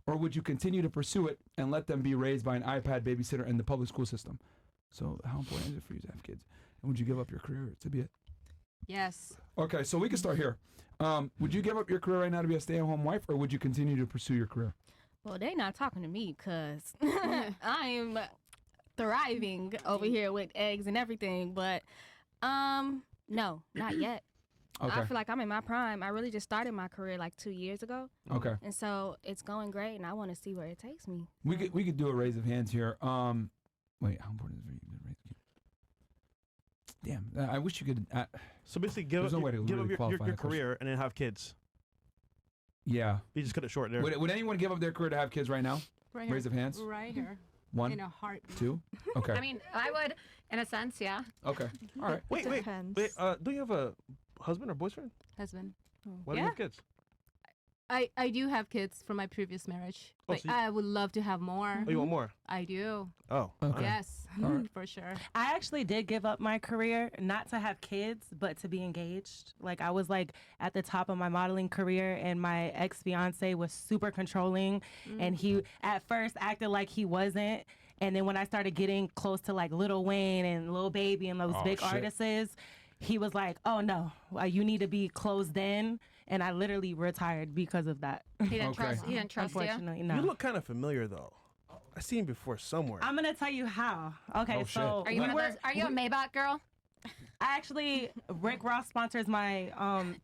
or would you continue to pursue it and let them be raised by an iPad babysitter in the public school system? So how important is it for you to have kids? And would you give up your career to be it? Yes. Okay, so we can start here. Would you give up your career right now to be a stay-at-home wife, or would you continue to pursue your career? Well, they not talking to me because I'm thriving over here with eggs and everything. But no, not yet. Okay. I feel like I'm in my prime. I really just started my career like 2 years ago. Okay. And so it's going great, and I want to see where it takes me. We could do a raise of hands here. Wait, how important is it for you to raise a kid? Damn, I wish you could. So basically, give up your career and then have kids. Yeah. You just cut it short there. Would anyone give up their career to have kids right now? Right Raise here. of hands. Right here. One. In a heartbeat. Two. Okay. I mean, I would, in a sense, yeah. Okay. All right. Wait. Do you have a husband or boyfriend? Husband. Why do you have kids? I do have kids from my previous marriage, but so you- I would love to have more. Oh, you want more? I do. Oh. Okay. Yes, right. for sure. I actually did give up my career, not to have kids, but to be engaged. Like, I was like at the top of my modeling career, and my ex-fiance was super controlling, and he at first acted like he wasn't. And then when I started getting close to like Lil Wayne and Lil Baby and those big artists, he was like, "Oh no, you need to be closed in," and I literally retired because of that. He didn't trust you. Unfortunately, You no. look kind of familiar though. I seen him before somewhere. I'm gonna tell you how. Okay, so Are you one of those? Are you a Maybach girl? actually, Rick Ross sponsors my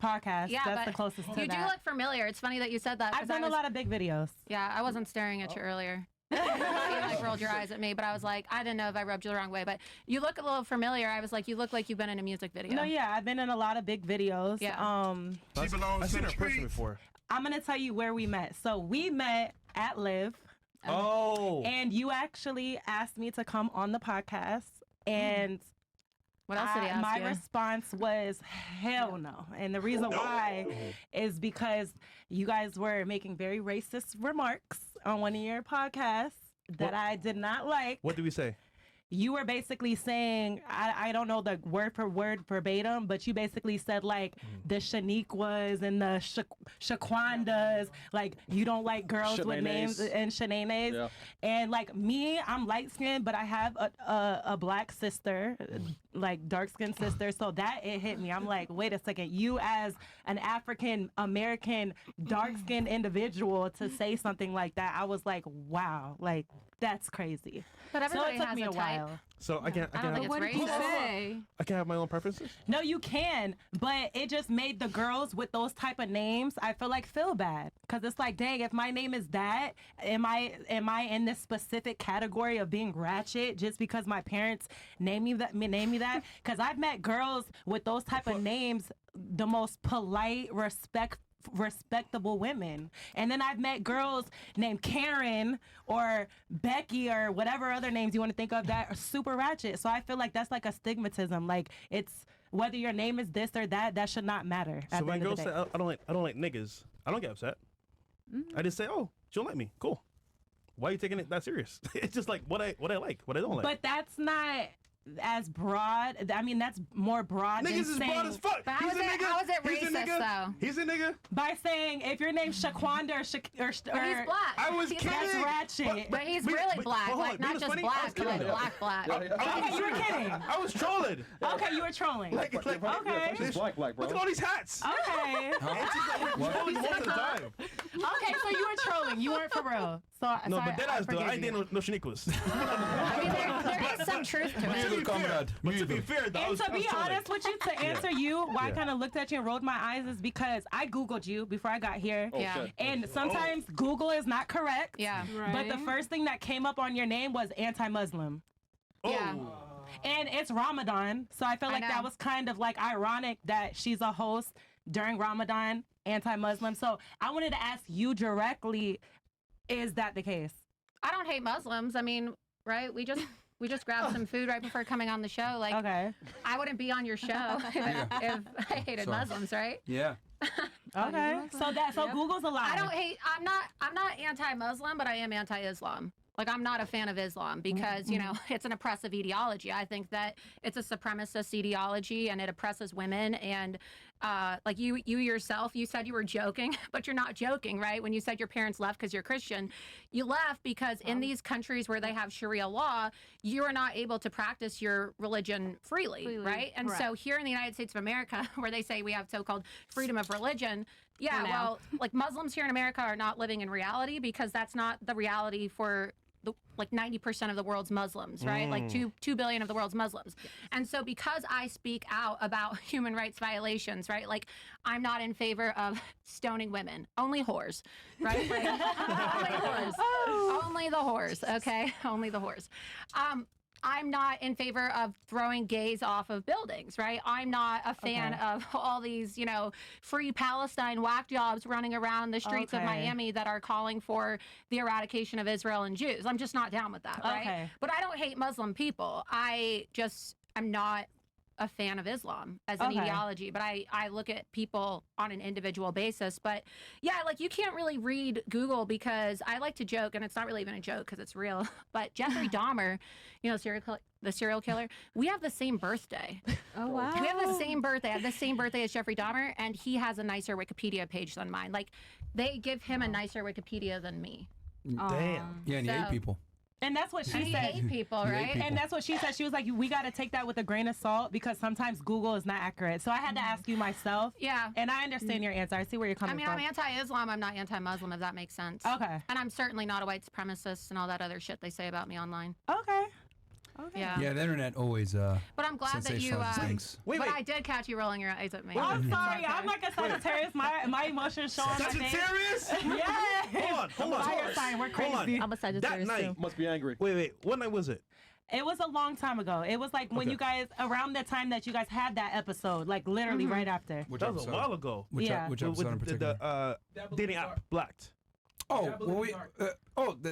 podcast. Yeah, that's but the closest to you that. do look familiar. It's funny that you said that. I've done a lot of big videos. Yeah, I wasn't staring at you earlier. You like rolled your eyes at me, but I was like, I didn't know if I rubbed you the wrong way. But you look a little familiar. I was like, you look like you've been in a music video. No, yeah, I've been in a lot of big videos. Yeah. I've seen her in person before. I'm gonna tell you where we met. So we met at Live. Oh. And you actually asked me to come on the podcast, and What else did he ask my you? response was hell no. And the reason why is because you guys were making very racist remarks on one of your podcasts that I did not like. What did we say? You were basically saying, I don't know the word for word verbatim, but you basically said like the Shaniquas and the Shaquandas, like you don't like girls with names and Shanae's. Yeah. And like me, I'm light skinned, but I have a black sister, like dark skinned sister. So that it hit me. I'm like, wait a second, you as an African American dark skinned individual to say something like that, I was like, wow, like that's crazy. But So everybody it took has me a a type. while. So I can't. I don't think have, What did you racist. say? I can have my own preferences. No, you can, but it just made the girls with those type of names, I feel like, feel bad, because it's like, dang, if my name is that, am I in this specific category of being ratchet just because my parents name me that? Because I've met girls with those type of names, the most polite, respectable women, and then I've met girls named Karen or Becky or whatever other names you want to think of that are super ratchet. So I feel like that's like a stigmatism. Like, it's whether your name is this or that should not matter. So at the when end of girls the say day. I don't like niggas, I don't get upset. I just say, oh, you don't like me, cool. Why are you taking it that serious? It's just like what I like, what I don't like. But that's not as broad. I mean, that's more broad. Niggas is than broad as fuck. But how He's is a it- nigga. how is it He's a racist, nigga. though? He's a nigga. By saying if your name's Shaquanda or But he's black. I was He's kidding. that's ratchet. But he's Wait, really but black, hold on. like You know not what's just funny? I black, was but like kidding. black. Okay, you were kidding. I was trolling. Okay, you were trolling. Like, Okay. She's black, bro. look at all these hats. Okay. And she's like, we're trolling most of the time. Okay, so you were trolling. You weren't for real. So No, sorry, but that ass though, forgive I ain't you. dating no Shaniquas. I mean, there is some truth to But it. to be fair, though, I And was to be trolling. honest with you, to answer you, why I Yeah. kind of looked at you and rolled my eyes is because I Googled you before I got here. Yeah. shit. And sometimes Google is not correct. Yeah. But the first thing that came up on your name was anti-Muslim. Yeah. And it's Ramadan. So I feel I like that know. was kind of like ironic that she's a host during Ramadan, anti-Muslim. So I wanted to ask you directly, is that the case? I don't hate Muslims. I mean, right? We just grabbed some food right before coming on the show. Like, Okay. I wouldn't be on your show if I hated Sorry. Muslims, right? Yeah. Okay. So Google's a lie. I don't hate. I'm not anti-Muslim, but I am anti-Islam. Like, I'm not a fan of Islam because, you know, it's an oppressive ideology. I think that it's a supremacist ideology and it oppresses women. And like you yourself, you said you were joking, but you're not joking, right? When you said your parents left because you're Christian, you left because in these countries where they have Sharia law, you are not able to practice your religion freely, right? And so here in the United States of America, where they say we have so-called freedom of religion, yeah, well, like Muslims here in America are not living in reality because that's not the reality for like 90% of the world's Muslims, right? Like 2 billion of the world's Muslims. And so because I speak out about human rights violations, right? Like I'm not in favor of stoning women, only whores, right? Like, only whores, only the whores, okay? Only the whores. I'm not in favor of throwing gays off of buildings, right? I'm not a fan of all these, you know, free Palestine whack jobs running around the streets of Miami that are calling for the eradication of Israel and Jews. I'm just not down with that, right? But I don't hate Muslim people. I'm not a fan of Islam as an ideology, but I look at people on an individual basis. But yeah, like you can't really read Google because I like to joke, and it's not really even a joke because it's real, but Jeffrey Dahmer, you know, the serial killer, we have the same birthday. Oh, wow. We have the same birthday. I have the same birthday as Jeffrey Dahmer, and he has a nicer Wikipedia page than mine. Like, they give him a nicer Wikipedia than me. Damn. Yeah, and he ate people. And that's what she He said. hate people, right? And that's what she said. She was like, we got to take that with a grain of salt because sometimes Google is not accurate. So I had to ask you myself. Yeah. And I understand your answer. I see where you're coming from. I'm anti-Islam. I'm not anti-Muslim, if that makes sense. Okay. And I'm certainly not a white supremacist and all that other shit they say about me online. Okay. Yeah. Yeah, the internet always But I'm glad that you. sensationalizes things. Wait. I did catch you rolling your eyes at me. I'm sorry. It's okay. I'm like a Sagittarius. My emotions show on my face. Sagittarius? Yeah. Hold on. Fire sign. We're crazy. I'm a That Sagittarius night. too. Must be angry. Wait. What night was it? It was a long time ago. It was like when you guys, around the time that you guys had that episode, like literally right after. Which That was a episode? while ago. Which, Yeah. which episode in With particular? the dating app, Blacked. Oh, Dabble in when the we dark. the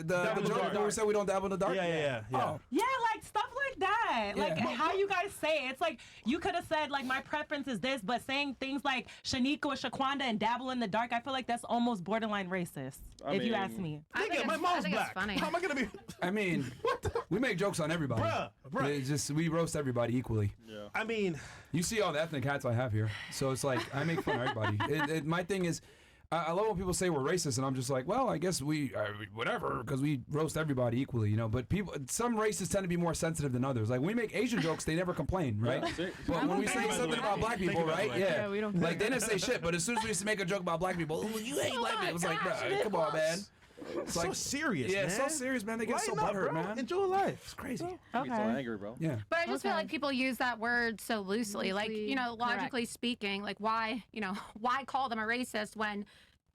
Dabble in the joke dark. where we said we don't dabble in the dark. Yeah. Oh, Yeah, like stuff like that. Like Yeah. how you guys say it. It's like you could have said like my preference is this, but saying things like Shanika or Shaquanda and dabble in the dark, I feel like that's almost borderline racist. I if you mean- ask me. I think Nigga, my it's- mom's I think black. It's funny. How am I gonna be? I mean, we make jokes on everybody. Bruh. It's just we roast everybody equally. Yeah. I mean, You see all the ethnic hats I have here, so it's like I make fun of everybody. My thing is, I love when people say we're racist, and I'm just like, well, I guess we whatever, because we roast everybody equally, you know. But some races tend to be more sensitive than others. Like when we make Asian jokes, they never complain, right? But when we say something about black people, right? Yeah, we don't like they didn't say shit. But as soon as we used to make a joke about black people, oh, you hate black people. It's like, bruh, come on, man. It's so like, serious, yeah, man. so serious, man. They get so Lighten up, butthurt, bro. man. Enjoy life. It's crazy. You get so angry, bro. Yeah. But I just feel like people use that word so loosely. Like, Loosely, you know, logically speaking, like why call them a racist when,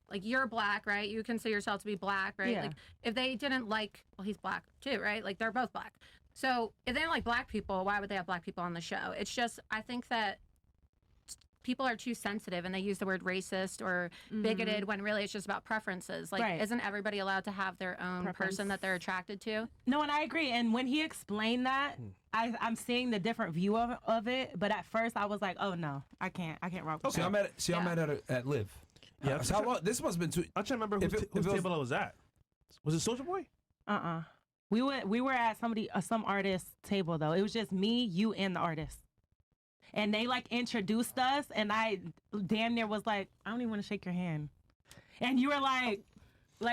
like, you're black, right? You consider yourself to be black, right? Yeah. Like, if they didn't like, well, he's black too, right? Like, they're both black. So if they don't like black people, why would they have black people on the show? It's just, I think that people are too sensitive and they use the word racist or bigoted when really it's just about preferences. Like, Right. isn't everybody allowed to have their own person that they're attracted to? No, and I agree. And when he explained that, I'm seeing the different view of it. But at first, I was like, oh no, I can't rock with See, that. I'm at at Live. Yeah. So how long? This must have been two. I'm trying to remember If it whose was- table I was at. Was it Soulja Boy? We were at some artist table though. It was just me, you, and the artist. And they like introduced us, and I damn near was like, I don't even want to shake your hand. And you were like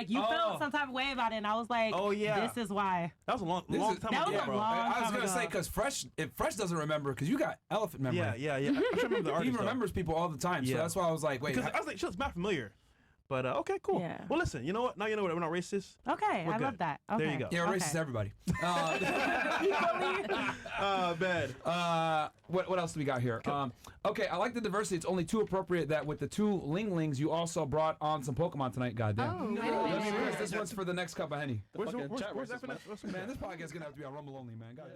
you felt some type of way about it, and I was like, Oh, yeah. this is why. That was a long This is- time that ago, was a bro. long- I was time gonna ago. say because if Fresh doesn't remember, because you got elephant memory. Yeah. I'm trying to remember the He artist. though. remembers people all the time, so Yeah. that's why I was like, wait. Because I was like, she looks mad familiar. But okay, cool. Yeah. Well, listen, you know what? Now you know what? We're not racist. Okay, We're I love good. that. There Okay. you go. Yeah, Okay. racist everybody. Bad. What else do we got here? Okay, I like the diversity. It's only too appropriate that with the two Linglings, you also brought on some Pokemon tonight. Goddamn. Oh, wait a Let me minute. press this one's for the next cup of Henny. Where's fucking chat that racist, finesse? Man, this podcast is gonna have to be on Rumble only, man. Goddamn.